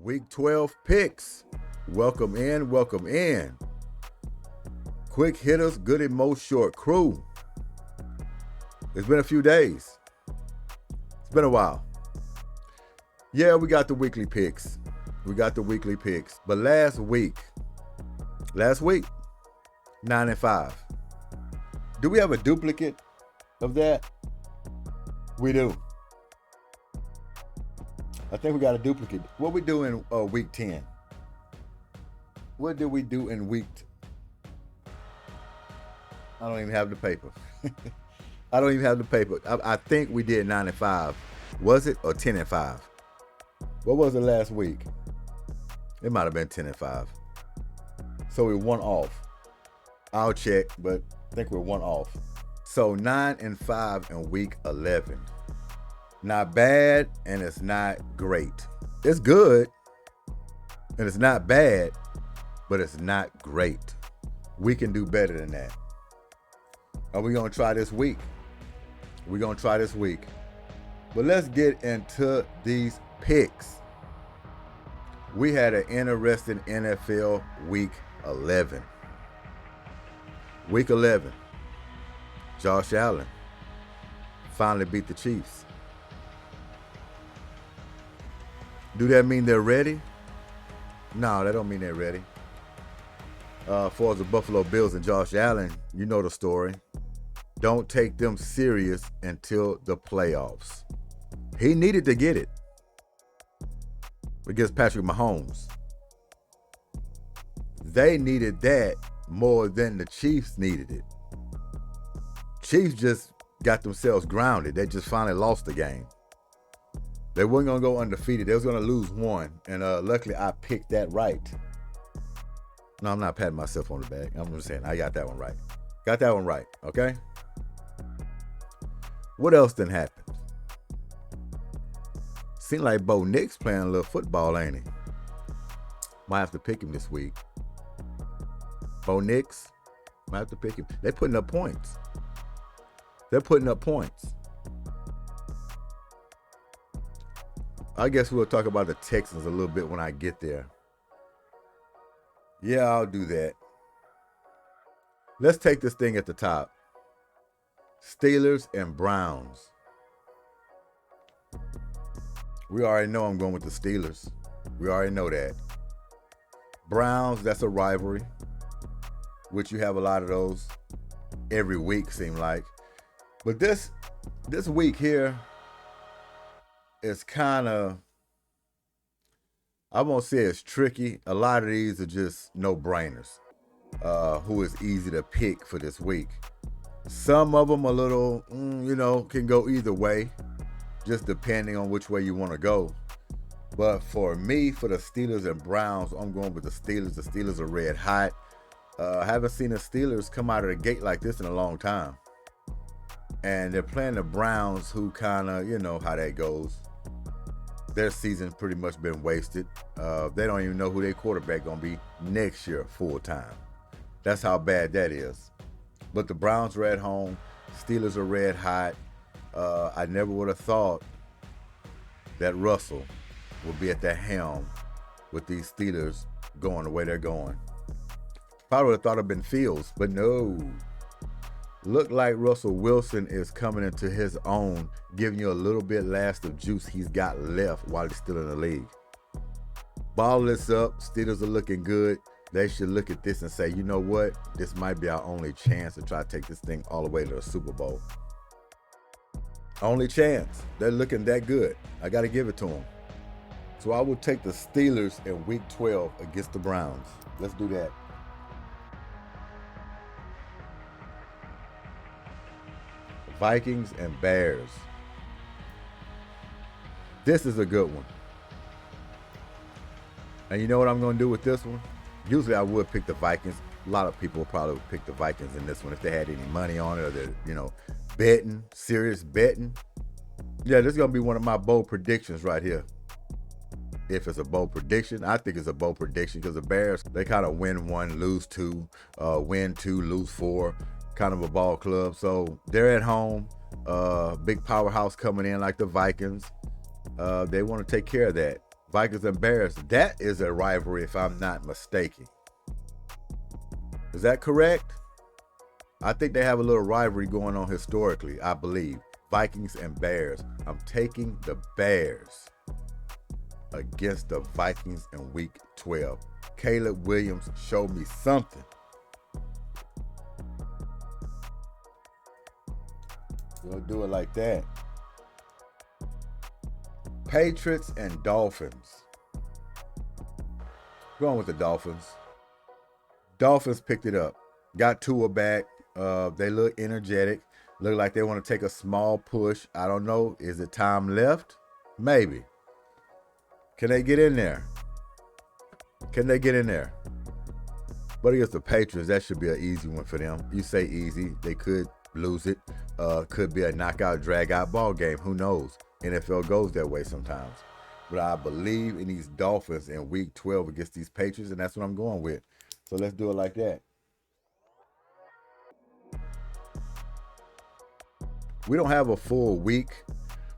Week 12 picks. Welcome in, welcome in. Quick hitters, Goodymo short crew. It's been a few days. It's been a while. Yeah, we got the weekly picks. But last week, 9-5. Do we have a duplicate of that? We do. I think we got a duplicate. What we do in week 10? What did we do in week? I don't even have the paper. I think we did 9-5. Was it, or 10-5? What was it last week? It might have been 10-5. So we're one off. I'll check, but I think we're one off. So 9-5 in week 11. Not bad, and it's not great. It's good, and it's not bad, but it's not great. We can do better than that. Are we going to try this week? But let's get into these picks. We had an interesting NFL week 11. Week 11. Josh Allen finally beat the Chiefs. Do that mean they're ready? No, that don't mean they're ready. As far as the Buffalo Bills and Josh Allen, you know the story. Don't take them serious until the playoffs. He needed to get it against Patrick Mahomes. They needed that more than the Chiefs needed it. Chiefs just got themselves grounded. They just finally lost the game. They weren't going to go undefeated. They was going to lose one. And luckily, I picked that right. No, I'm not patting myself on the back. I'm just saying I got that one right. Okay? What else done happened? Seems like Bo Nix playing a little football, ain't he? Might have to pick him this week. Bo Nix, might have to pick him. They're putting up points. I guess we'll talk about the Texans a little bit when I get there. Yeah, I'll do that. Let's take this thing at the top. Steelers and Browns. We already know I'm going with the Steelers. We already know that. Browns, that's a rivalry, which you have a lot of those every week, seem like. But this week here, it's kind of, I won't say it's tricky. A lot of these are just no-brainers. Who is easy to pick for this week. Some of them a little, can go either way, just depending on which way you want to go. But for me, for the Steelers and Browns, I'm going with the Steelers. The Steelers are red hot. I haven't seen the Steelers come out of the gate like this in a long time. And they're playing the Browns, who kind of, you know how that goes. Their season's pretty much been wasted. They don't even know who their quarterback going to be next year full time. That's how bad that is. But the Browns are at home. Steelers are red hot. I never would have thought that Russell would be at the helm with these Steelers going the way they're going. Probably would have thought it'd been Fields, but no. Look like Russell Wilson is coming into his own, giving you a little bit last of juice he's got left while he's still in the league. Ball this up. Steelers are looking good. They should look at this and say, you know what? This might be our only chance to try to take this thing all the way to the Super Bowl. Only chance. They're looking that good. I got to give it to them. So I will take the Steelers in Week 12 against the Browns. Let's do that. Vikings and Bears. This is a good one. And you know what I'm going to do with this one? Usually I would pick the Vikings. A lot of people will probably pick the Vikings in this one if they had any money on it, or they're, betting, serious betting. Yeah, this is going to be one of my bold predictions right here. If it's a bold prediction, I think it's a bold prediction because the Bears, they kind of win one, lose two, win two, lose four. Kind of a ball club. So they're at home. Big powerhouse coming in like the Vikings. They want to take care of that. Vikings and Bears. That is a rivalry, if I'm not mistaken. Is that correct? I think they have a little rivalry going on historically, I believe. Vikings and Bears. I'm taking the Bears against the Vikings in week 12. Caleb Williams showed me something. We'll do it like that. Patriots and Dolphins. Going with the Dolphins. Dolphins picked it up. Got Tua back. They look energetic. Look like they want to take a small push. I don't know. Is it time left? Maybe. Can they get in there? Can they get in there? But against the Patriots, that should be an easy one for them. You say easy. They could lose it. Could be a knockout, drag-out ball game. Who knows? NFL goes that way sometimes. But I believe in these Dolphins in week 12 against these Patriots, and that's what I'm going with. So let's do it like that. We don't have a full week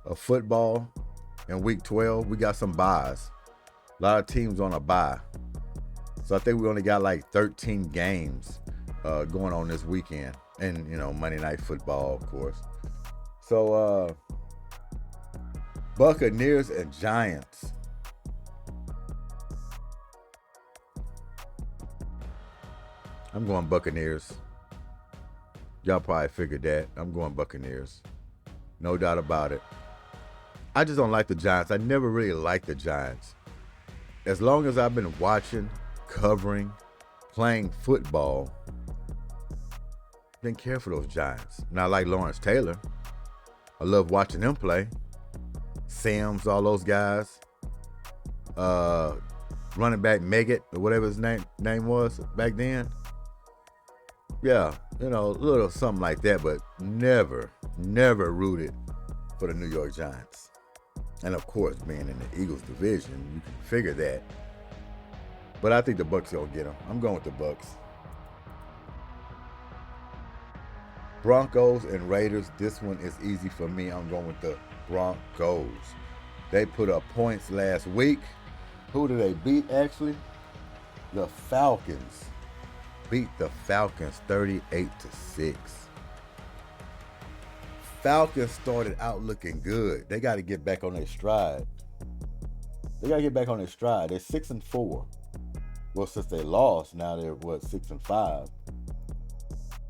of football in week 12. We got some buys. A lot of teams on a bye. So I think we only got like 13 games going on this weekend. And, Monday Night Football, of course. So, Buccaneers and Giants. I'm going Buccaneers. Y'all probably figured that. I'm going Buccaneers. No doubt about it. I just don't like the Giants. I never really liked the Giants. As long as I've been watching, covering, playing football, didn't care for those Giants. Not like Lawrence Taylor. I love watching him play. Sims, all those guys. Running back Meggett, or whatever his name was back then. Yeah, a little something like that, but never rooted for the New York Giants. And of course, being in the Eagles division, you can figure that. But I think the Bucs gonna get them. I'm going with the Bucs. Broncos and Raiders. This one is easy for me. I'm going with the Broncos. They put up points last week. Who did they beat, actually? The Falcons. Beat the Falcons 38-6. Falcons started out looking good. They got to get back on their stride. They're 6-4. Well, since they lost, now they're 6-5.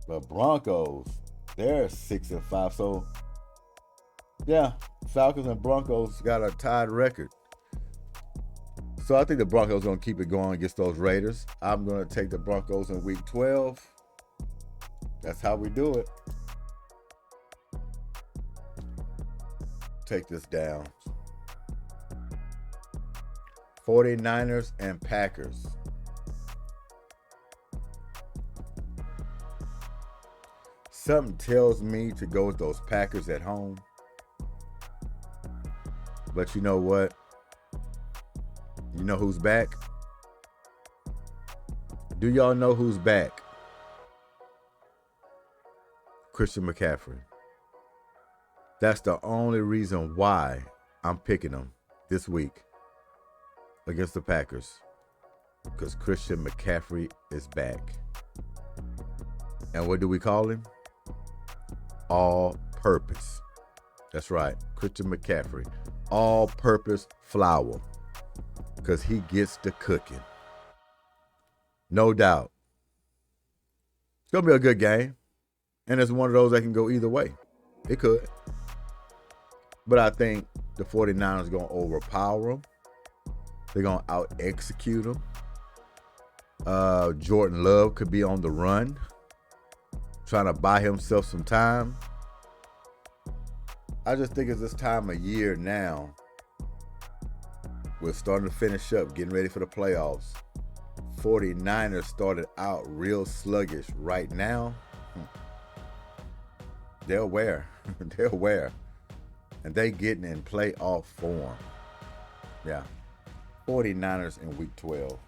But Broncos, they're 6-5. So, yeah, Falcons and Broncos got a tied record. So I think the Broncos going to keep it going against those Raiders. I'm going to take the Broncos in week 12. That's how we do it. Take this down. 49ers and Packers. Something tells me to go with those Packers at home. But you know what? You know who's back? Do y'all know who's back? Christian McCaffrey. That's the only reason why I'm picking him this week against the Packers. Because Christian McCaffrey is back. And what do we call him? All-purpose. That's right. Christian McCaffrey. All-purpose flour. Because he gets the cooking. No doubt. It's going to be a good game. And it's one of those that can go either way. It could. But I think the 49ers are going to overpower them. They're going to out-execute them. Jordan Love could be on the run, trying to buy himself some time. I just think it's this time of year now. We're starting to finish up, getting ready for the playoffs. 49ers started out real sluggish right now. They're aware. They're aware. And they getting in playoff form. Yeah. 49ers in week 12.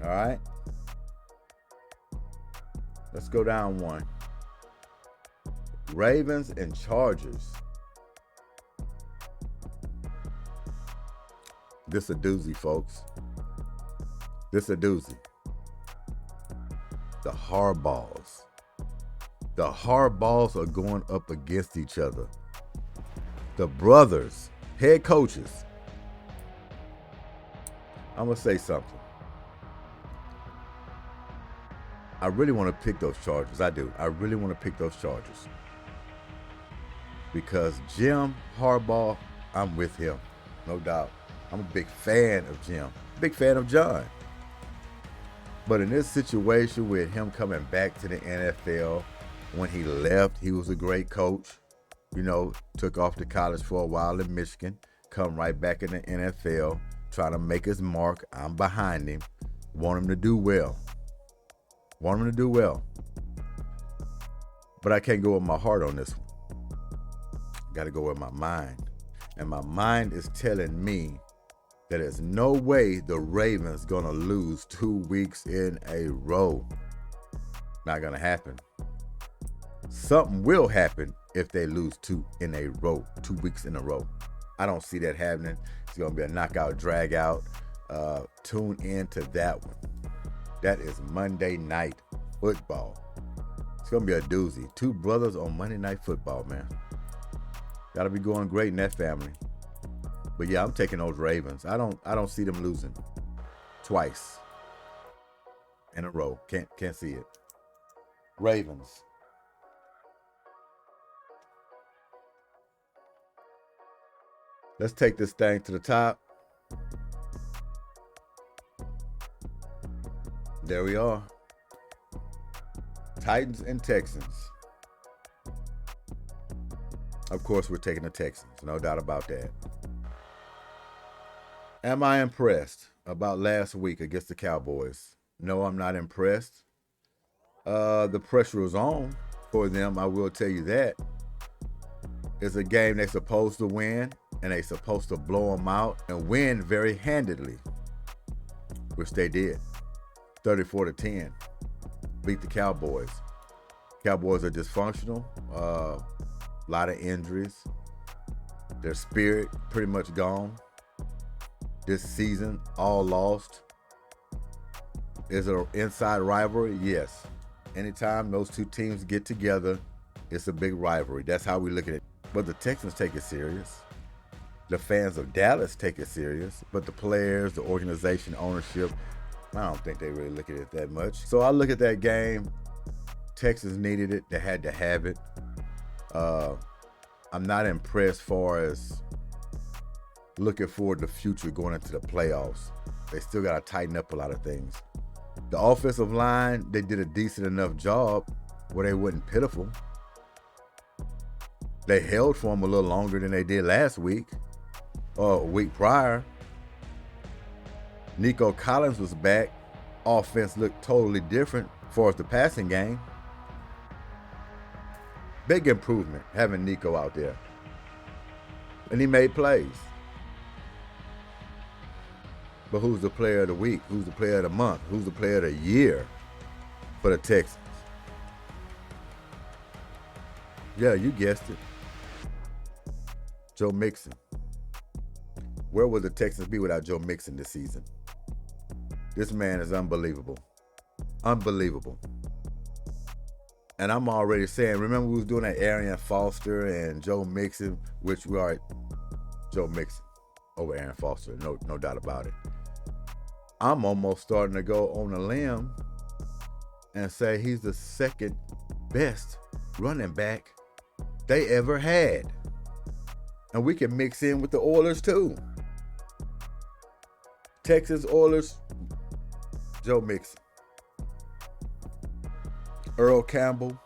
All right. Let's go down one. Ravens and Chargers. This a doozy, folks. This a doozy. The Hardballs. The Hardballs are going up against each other. The brothers, head coaches. I'm going to say something. I really want to pick those Chargers. I do. I really want to pick those Chargers. Because Jim Harbaugh, I'm with him. No doubt. I'm a big fan of Jim. Big fan of John. But in this situation with him coming back to the NFL, when he left, he was a great coach. You know, took off to college for a while in Michigan, come right back in the NFL, trying to make his mark. I'm behind him. Want him to do well. Want him to do well. But I can't go with my heart on this one. Got to go with my mind. And my mind is telling me that there's no way the Ravens going to lose 2 weeks in a row. Not going to happen. Something will happen if they lose 2 weeks in a row. I don't see that happening. It's going to be a knockout, drag out. Tune in to that one. That is Monday Night Football. It's going to be a doozy. 2 brothers on Monday Night Football, man. Got to be going great in that family. But yeah, I'm taking those Ravens. I don't see them losing twice in a row. Can't see it. Ravens. Let's take this thing to the top. There we are. Titans and Texans. Of course, we're taking the Texans. No doubt about that. Am I impressed about last week against the Cowboys? No, I'm not impressed. The pressure was on for them, I will tell you that. It's a game they're supposed to win, and they're supposed to blow them out and win very handedly, which they did. 34-10. Beat the Cowboys. Cowboys are dysfunctional. A lot of injuries. Their spirit pretty much gone. This season, all lost. Is it an inside rivalry? Yes. Anytime those two teams get together, it's a big rivalry. That's how we look at it. But the Texans take it serious. The fans of Dallas take it serious. But the players, the organization, ownership, I don't think they really look at it that much. So I look at that game. Texans needed it. They had to have it. I'm not impressed far as looking forward to the future going into the playoffs. They still got to tighten up a lot of things. The offensive line, they did a decent enough job where they wasn't pitiful. They held for them a little longer than they did last week or a week prior. Nico Collins was back. Offense looked totally different as far as the passing game. Big improvement having Nico out there. And he made plays. But who's the player of the week? Who's the player of the month? Who's the player of the year for the Texans? Yeah, you guessed it. Joe Mixon. Where would the Texans be without Joe Mixon this season? This man is unbelievable. Unbelievable. And I'm already saying, remember we was doing that Arian Foster and Joe Mixon, which we are Joe Mixon over Arian Foster, no doubt about it. I'm almost starting to go on a limb and say he's the second best running back they ever had. And we can mix in with the Oilers too. Texas Oilers, Joe Mixon. Earl Campbell,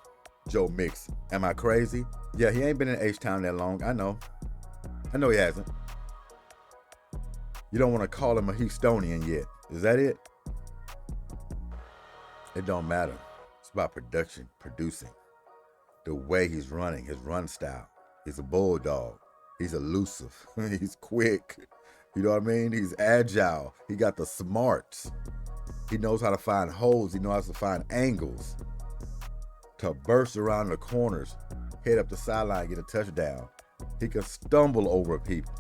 Joe Mixon. Am I crazy? Yeah, he ain't been in H-Town that long. I know he hasn't. You don't want to call him a Houstonian yet. Is that it? It don't matter. It's about production, producing. The way he's running, his run style. He's a bulldog. He's elusive. He's quick. You know what I mean? He's agile. He got the smarts. He knows how to find holes. He knows how to find angles to burst around the corners. head up the sideline, get a touchdown. He can stumble over people.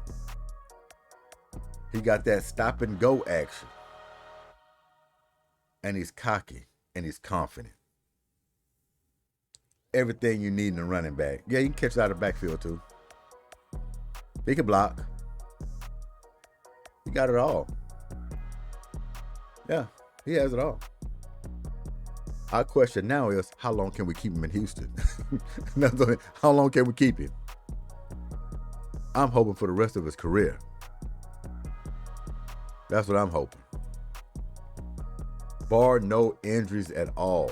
He got that stop and go action. And he's cocky and he's confident. Everything you need in a running back. Yeah, you can catch it out of the backfield too. He can block. He got it all. Yeah, he has it all. Our question now is, how long can we keep him in Houston? How long can we keep him? I'm hoping for the rest of his career. That's what I'm hoping. Bar no injuries at all.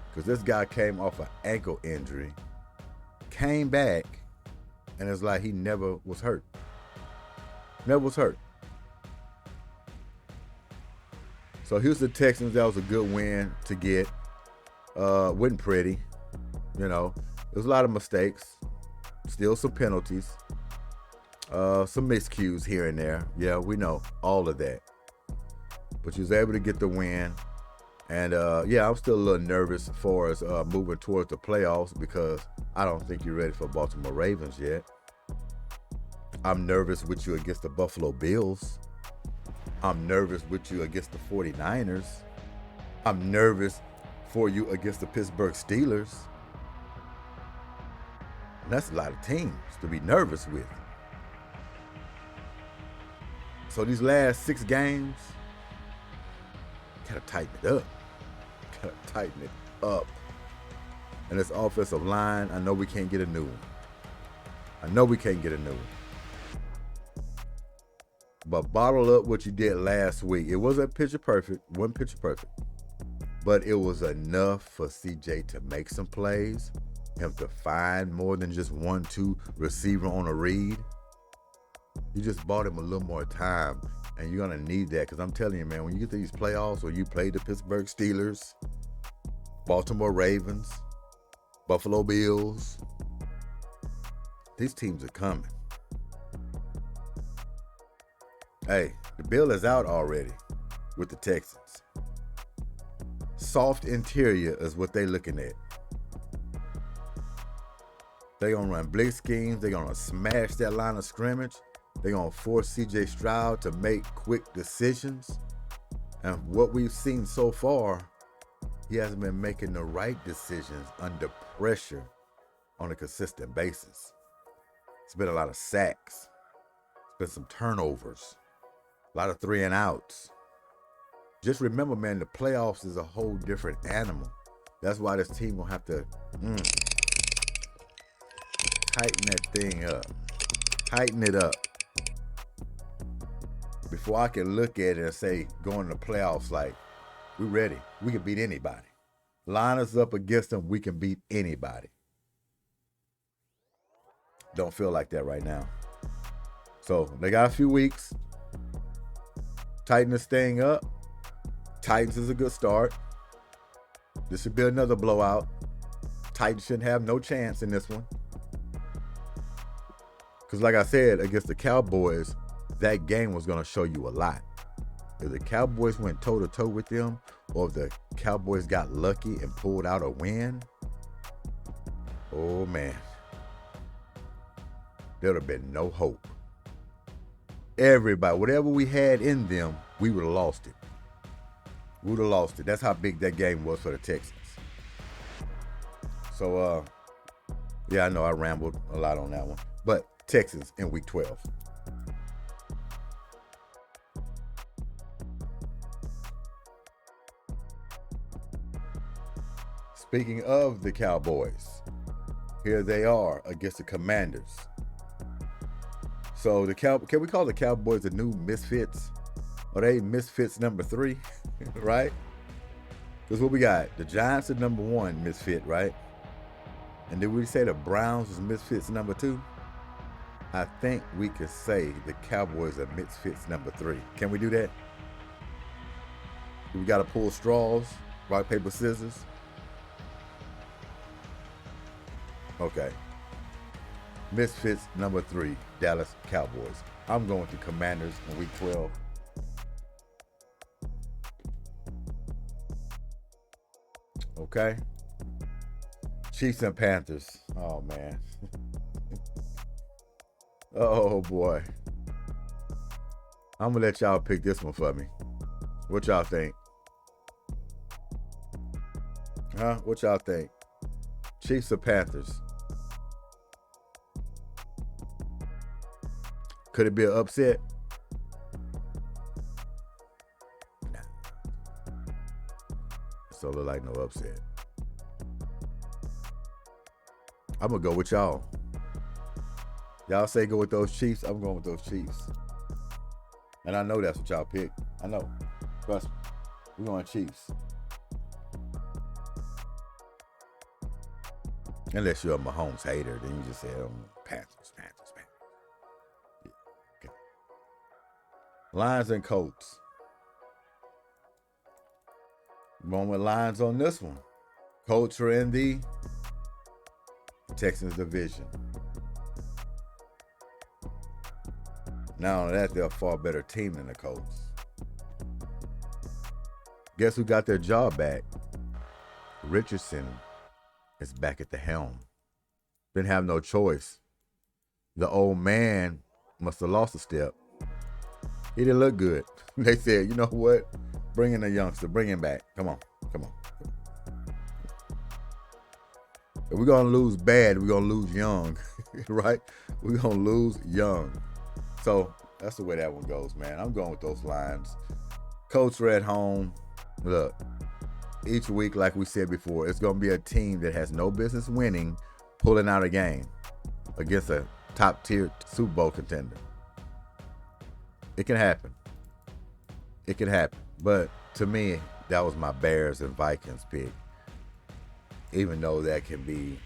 Because this guy came off an ankle injury, came back, and it's like he never was hurt. Never was hurt. So Houston Texans, that was a good win to get. Wasn't pretty. You know, there's a lot of mistakes. Still some penalties. Some miscues here and there. Yeah, we know all of that. But you was able to get the win. And yeah, I'm still a little nervous as far as moving towards the playoffs because I don't think you're ready for Baltimore Ravens yet. I'm nervous with you against the Buffalo Bills. I'm nervous with you against the 49ers. I'm nervous for you against the Pittsburgh Steelers. And that's a lot of teams to be nervous with. So these last 6 games, gotta tighten it up. Gotta tighten it up. And this offensive line, I know we can't get a new one. But bottle up what you did last week. It wasn't picture perfect. But it was enough for CJ to make some plays, him to find more than just 1-2 receiver on a read. You just bought him a little more time, and you're going to need that because I'm telling you, man, when you get to these playoffs or you play the Pittsburgh Steelers, Baltimore Ravens, Buffalo Bills, these teams are coming. Hey, the bill is out already with the Texans. Soft interior is what they're looking at. They're going to run blitz schemes. They're going to smash that line of scrimmage. They're going to force C.J. Stroud to make quick decisions. And what we've seen so far, he hasn't been making the right decisions under pressure on a consistent basis. It's been a lot of sacks. It's been some turnovers. A lot of 3 and outs. Just remember, man, the playoffs is a whole different animal. That's why this team will have to tighten that thing up. Tighten it up. Before I can look at it and say, going to the playoffs, like, we're ready. We can beat anybody. Line us up against them, we can beat anybody. Don't feel like that right now. So they got a few weeks. Tighten this thing up. Titans is a good start. This should be another blowout. Titans shouldn't have no chance in this one. Because like I said, against the Cowboys, that game was going to show you a lot. If the Cowboys went toe-to-toe with them, or if the Cowboys got lucky and pulled out a win, oh man, there would have been no hope. Everybody, whatever we had in them, we would have lost it. We would have lost it. That's how big that game was for the Texans. So, yeah, I know I rambled a lot on that one. But Texans in Week 12. Speaking of the Cowboys, here they are against the Commanders. So can we call the Cowboys the new Misfits? Are they Misfits number 3, right? Because what we got, the Giants are number 1 Misfit, right? And did we say the Browns was Misfits number 2? I think we could say the Cowboys are Misfits number 3. Can we do that? We got to pull straws, rock, paper, scissors. Okay. Misfits number 3, Dallas Cowboys. I'm going to Commanders in Week 12. Okay. Chiefs and Panthers. Oh, man. Oh, boy. I'm going to let y'all pick this one for me. What y'all think? Huh? What y'all think? Chiefs or Panthers? Could it be an upset? Nah. So look like no upset. I'm going to go with y'all. Y'all say go with those Chiefs. I'm going with those Chiefs. And I know that's what y'all pick. I know. Trust me. We're going Chiefs. Unless you're a Mahomes hater, then you just say, Panthers. Yeah, okay. Lions and Colts. Going with Lions on this one. Colts are in the Texans division. Not only that, they're a far better team than the Colts. Guess who got their job back? Richardson is back at the helm. Didn't have no choice. The old man must have lost a step. He didn't look good. They said, you know what? Bring in a youngster. Bring him back. Come on. If we're going to lose bad, we're going to lose young. Right? We're going to lose young. So that's the way that one goes, man. I'm going with those Lions. Colts are at home. Look, each week, like we said before, it's going to be a team that has no business winning, pulling out a game against a top-tier Super Bowl contender. It can happen. But to me, that was my Bears and Vikings pick. Even though that can be,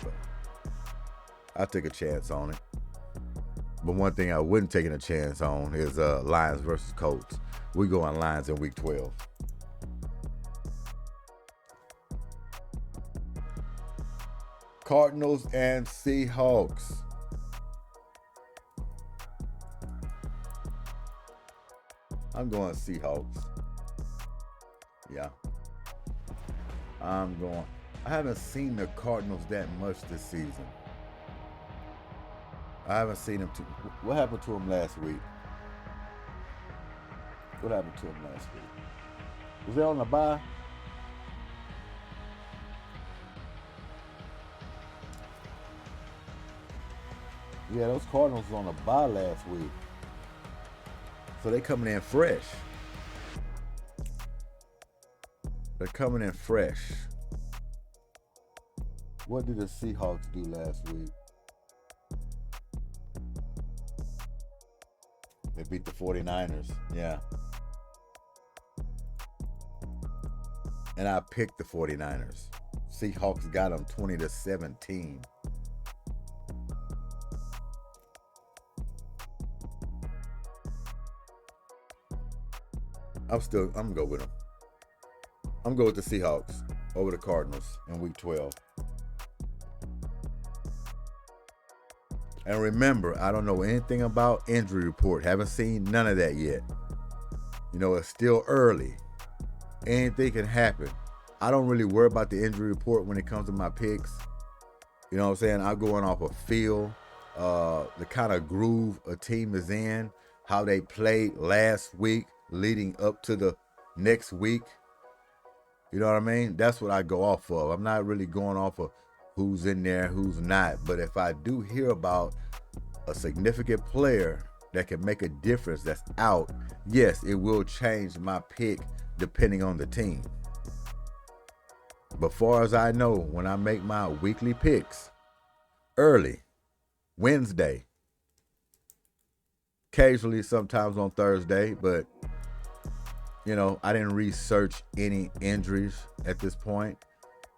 but I took a chance on it. But one thing I wouldn't take a chance on is Lions versus Colts. We go on Lions in week 12. Cardinals and Seahawks. I'm going Seahawks. Yeah. I haven't seen the Cardinals that much this season. I haven't seen them. What happened to them last week? Was they on the bye? Yeah, those Cardinals was on the bye last week. So they coming in fresh. They're coming in fresh. What did the Seahawks do last week? They beat the 49ers. Yeah. And I picked the 49ers. Seahawks got them 20-17. I'm gonna go with them. I'm going with the Seahawks over the Cardinals in week 12. And remember, I don't know anything about injury report. Haven't seen none of that yet. It's still early. Anything can happen. I don't really worry about the injury report when it comes to my picks. You know what I'm saying? I'm going off a feel, the kind of groove a team is in, how they played last week leading up to the next week. You know what I mean? That's what I go off of. I'm not really going off of who's in there, who's not. But if I do hear about a significant player that can make a difference that's out, yes, it will change my pick depending on the team. But far as I know, when I make my weekly picks, early, Wednesday, occasionally sometimes on Thursday, but I didn't research any injuries at this point.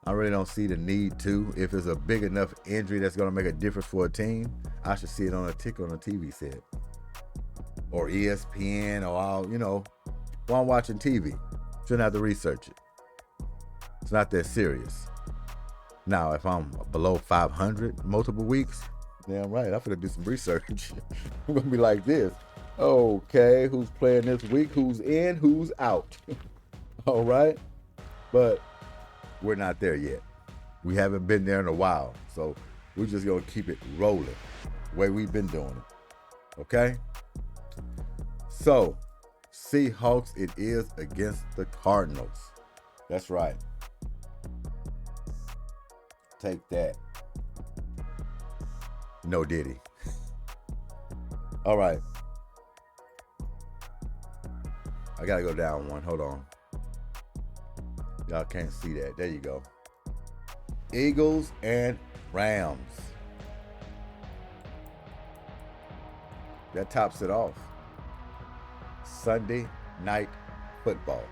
I really don't see the need to. If it's a big enough injury that's going to make a difference for a team, I should see it on a ticker on a TV set. Or ESPN, or while I'm watching TV. Shouldn't have to research it. It's not that serious. Now, if I'm below 500 multiple weeks, damn right, I'm going to do some research. I'm going to be like this. Okay, who's playing this week? Who's in? Who's out? All right? But we're not there yet. We haven't been there in a while, so we're just going to keep it rolling the way we've been doing it. Okay? So, Seahawks, it is against the Cardinals. That's right. Take that. No diddy. All right. I got to go down one. Hold on. Y'all can't see that. There you go. Eagles and Rams. That tops it off. Sunday night football.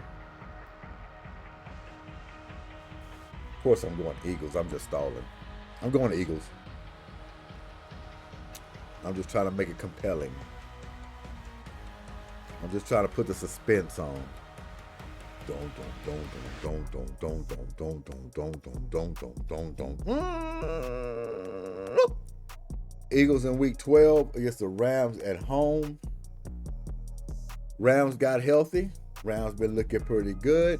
Of course, I'm going Eagles. I'm just stalling. I'm going to Eagles. I'm just trying to make it compelling. I'm just trying to put the suspense on. Eagles in week 12 against the Rams at home. Rams got healthy. Rams been looking pretty good.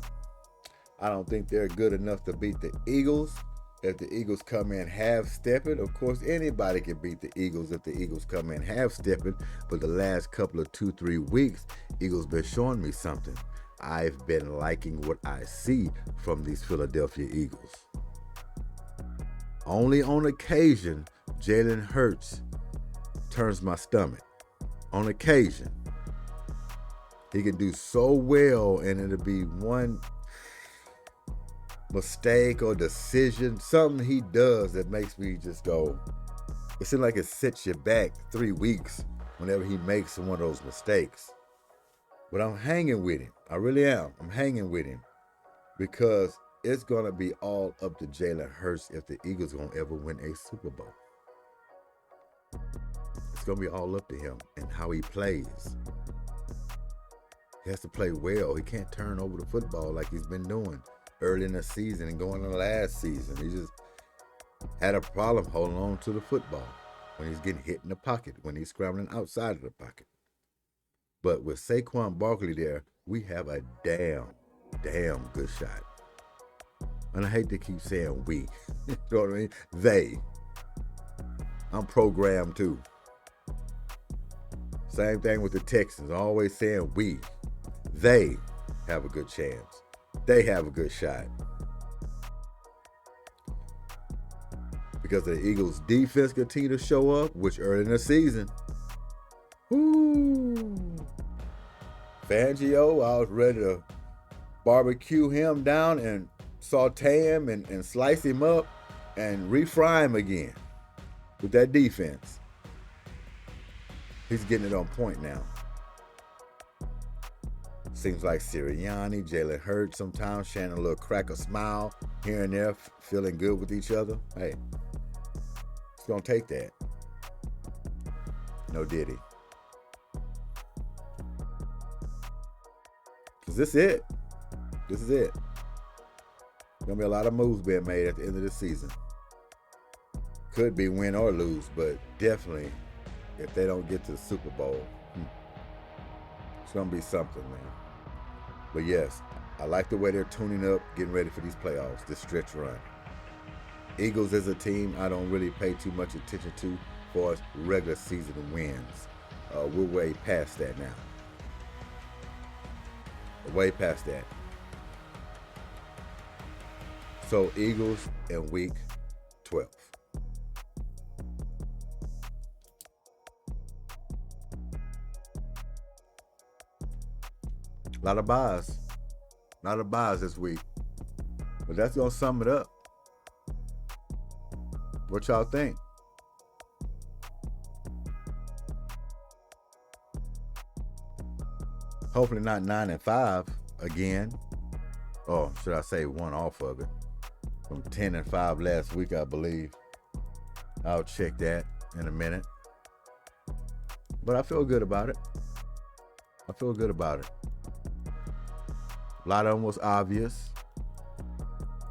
I don't think they're good enough to beat the Eagles. If the Eagles come in half-stepping, of course, anybody can beat the Eagles if the Eagles come in half-stepping. But the last couple of 2-3 weeks, Eagles been showing me something. I've been liking what I see from these Philadelphia Eagles. Only on occasion, Jalen Hurts turns my stomach. On occasion. He can do so well, and it'll be one mistake or decision, something he does that makes me just go, it seems like it sets you back 3 weeks whenever he makes one of those mistakes. But I'm hanging with him. I really am. I'm hanging with him because it's going to be all up to Jalen Hurts if the Eagles going to ever win a Super Bowl. It's going to be all up to him and how he plays. He has to play well. He can't turn over the football like he's been doing early in the season and going into last season. He just had a problem holding on to the football when he's getting hit in the pocket, when he's scrambling outside of the pocket. But with Saquon Barkley there, we have a damn good shot. And I hate to keep saying we. You know what I mean? They. I'm programmed too. Same thing with the Texans. Always saying we. They have a good chance. They have a good shot. Because the Eagles' defense continue to show up, which early in the season, Fangio, I was ready to barbecue him down and saute him and slice him up and refry him again with that defense. He's getting it on point now. Seems like Sirianni, Jalen Hurts sometimes sharing a little crack a smile here and there, feeling good with each other. Hey, it's going to take that. No diddy. Because this is it. This is it. Going to be a lot of moves being made at the end of the season. Could be win or lose, but definitely if they don't get to the Super Bowl, it's going to be something, man. But yes, I like the way they're tuning up, getting ready for these playoffs, this stretch run. Eagles as a team, I don't really pay too much attention to for as regular season wins. We're way past that now. Way past that. So Eagles in week 12. A lot of buys. A lot of buys this week. But that's going to sum it up. What y'all think? Hopefully not 9-5 again. Or should I say one off of it? From 10-5 last week, I believe. I'll check that in a minute. But I feel good about it. I feel good about it. A lot of them was obvious.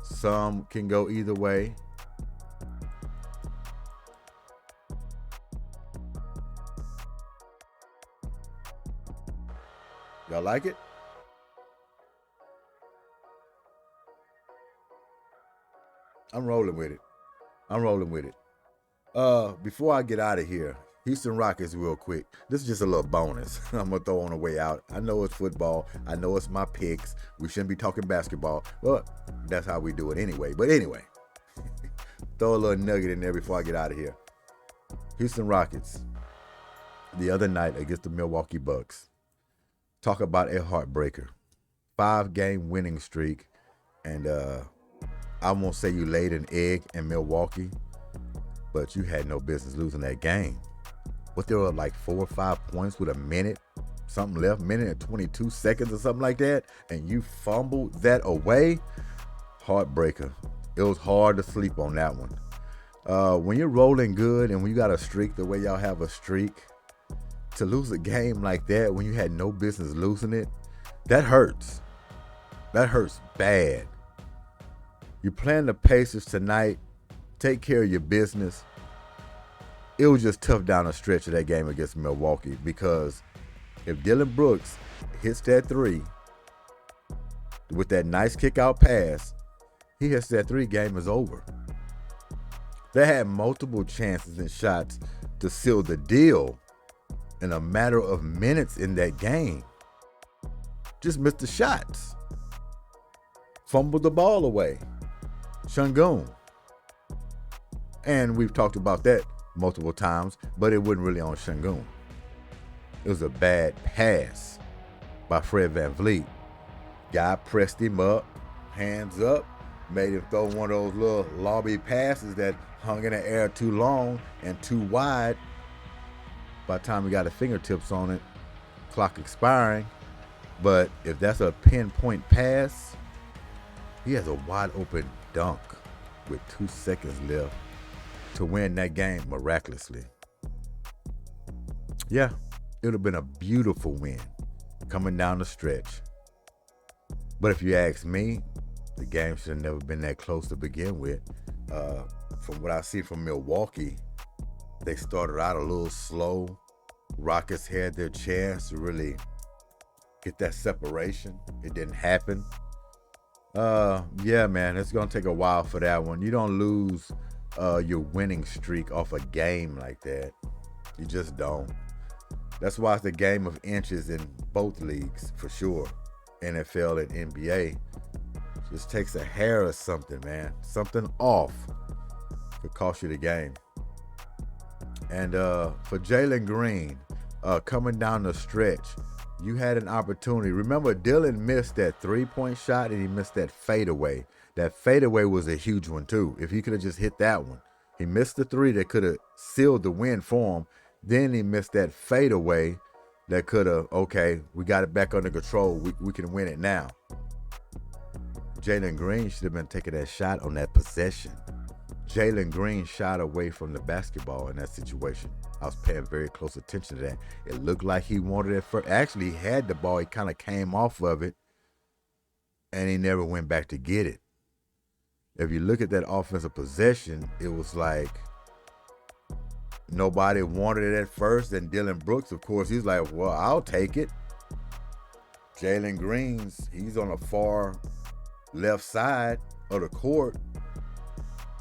Some can go either way. Y'all like it? I'm rolling with it. I'm rolling with it. Before I get out of here, Houston Rockets real quick. This is just a little bonus I'm going to throw on the way out. I know it's football. I know it's my picks. We shouldn't be talking basketball. But that's how we do it anyway. But anyway, throw a little nugget in there before I get out of here. Houston Rockets, the other night against the Milwaukee Bucks. Talk about a heartbreaker. 5-game winning streak. And I won't say you laid an egg in Milwaukee, but you had no business losing that game. But there were like 4 or 5 points with a minute, something left, minute and 22 seconds or something like that, and you fumbled that away. Heartbreaker. It was hard to sleep on that one. When you're rolling good and when you got a streak the way y'all have a streak, to lose a game like that when you had no business losing it, that hurts. That hurts bad. You're playing the Pacers tonight. Take care of your business. It was just tough down the stretch of that game against Milwaukee because if Dillon Brooks hits that 3 with that nice kick-out pass, he hits that 3, game is over. They had multiple chances and shots to seal the deal in a matter of minutes in that game. Just missed the shots. Fumbled the ball away. Şengün. And we've talked about that multiple times, but it wasn't really on Şengün. It was a bad pass by Fred VanVleet. Guy pressed him up, hands up, made him throw one of those little lobby passes that hung in the air too long and too wide. By the time he got the fingertips on it, clock expiring. But if that's a pinpoint pass, he has a wide open dunk with 2 seconds left to win that game miraculously. Yeah, it would have been a beautiful win coming down the stretch. But if you ask me, the game should have never been that close to begin with. From what I see from Milwaukee, they started out a little slow. Rockets had their chance to really get that separation. It didn't happen. Yeah, man, it's going to take a while for that one. You don't lose your winning streak off a game like that. You just don't. That's why it's a game of inches in both leagues, for sure. NFL and NBA. Just takes a hair or something, man. Something off could cost you the game. And for Jalen Green, coming down the stretch, you had an opportunity. Remember, Dillon missed that 3-point shot and he missed that fadeaway. That fadeaway was a huge one, too. If he could have just hit that one. He missed the 3 that could have sealed the win for him. Then he missed that fadeaway that could have, okay, we got it back under control. We can win it now. Jalen Green should have been taking that shot on that possession. Jalen Green shot away from the basketball in that situation. I was paying very close attention to that. It looked like he wanted it first. Actually, he had the ball. He kind of came off of it, and he never went back to get it. If you look at that offensive possession, it was like nobody wanted it at first. And Dillon Brooks, of course, he's like, well, I'll take it. Jalen Green's, he's on the far left side of the court.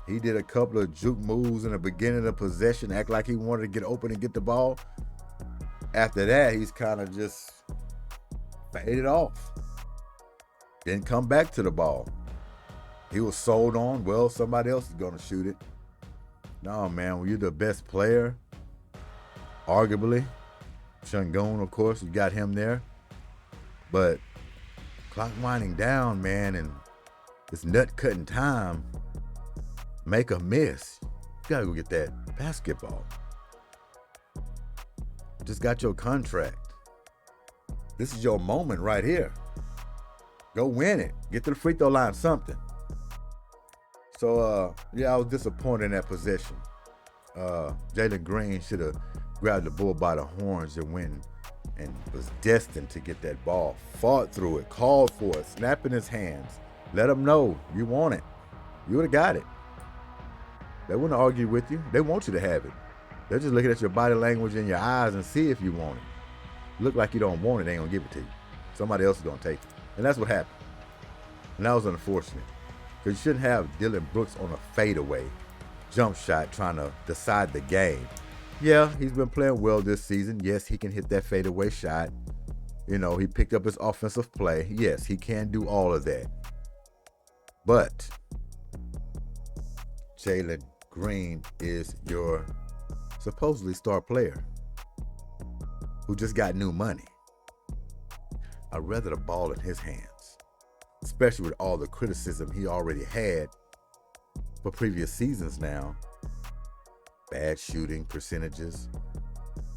He did a couple of juke moves in the beginning of the possession, act like he wanted to get open and get the ball. After that, he's kind of just faded off. Didn't come back to the ball. He was sold on, well, somebody else is going to shoot it. No, man, when you're the best player, arguably, Şengün, of course, you got him there. But clock winding down, man, and it's nut-cutting time. Make a miss. You got to go get that basketball. Just got your contract. This is your moment right here. Go win it. Get to the free throw line, something. So, yeah, I was disappointed in that position. Jalen Green should have grabbed the bull by the horns and went and was destined to get that ball. Fought through it, called for it, snapping his hands. Let them know you want it. You would have got it. They wouldn't argue with you. They want you to have it. They're just looking at your body language and your eyes and see if you want it. Look like you don't want it, they ain't gonna give it to you. Somebody else is gonna take it. And that's what happened. And that was unfortunate. Because you shouldn't have Dylan Brooks on a fadeaway jump shot trying to decide the game. Yeah, he's been playing well this season. Yes, he can hit that fadeaway shot. You know, he picked up his offensive play. Yes, he can do all of that. But Jalen Green is your supposedly star player who just got new money. I'd rather the ball in his hands, especially with all the criticism he already had for previous seasons now. Bad shooting percentages,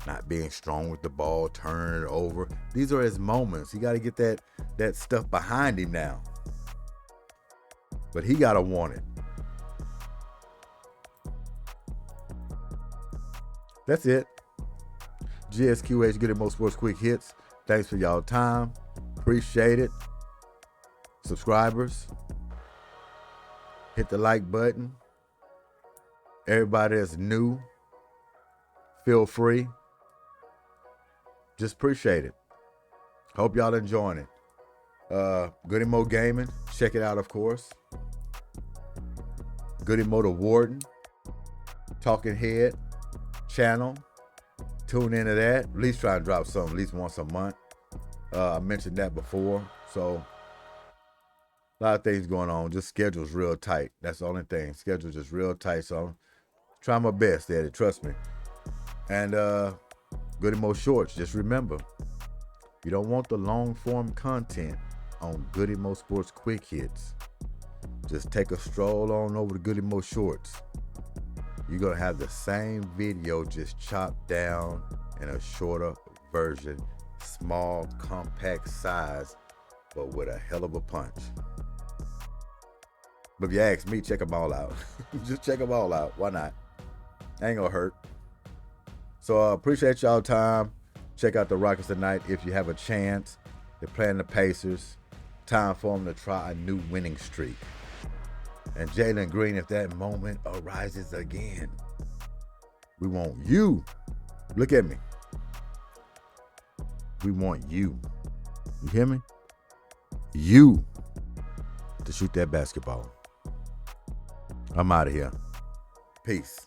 not being strong with the ball, turning it over. These are his moments. He got to get that stuff behind him now. But he got to want it. That's it. GSQH Goodymo Sports Quick Hits. Thanks for y'all time. Appreciate it. Subscribers, hit the like button. Everybody that's new, feel free. Just appreciate it. Hope y'all enjoying it. Goodymo Gaming, check it out, of course. Goodymo the Warden, Talking Head channel. Tune into that. At least try and drop something at least once a month. I mentioned that before. So a lot of things going on. Just schedule's real tight. That's the only thing. Schedule's just real tight. So I'm trying my best at it. Trust me. And Goodymo Shorts. Just remember, you don't want the long form content on Goodymo Sports Quick Hits. Just take a stroll on over to Goodymo Shorts. You're going to have the same video just chopped down in a shorter version, small, compact size, but with a hell of a punch. But if you ask me, check them all out. Just check them all out. Why not? Ain't going to hurt. So appreciate y'all time. Check out the Rockets tonight if you have a chance. They're playing the Pacers. Time for them to try a new winning streak. And Jalen Green, if that moment arises again, we want you. Look at me. We want you. You hear me? You to shoot that basketball. I'm out of here. Peace.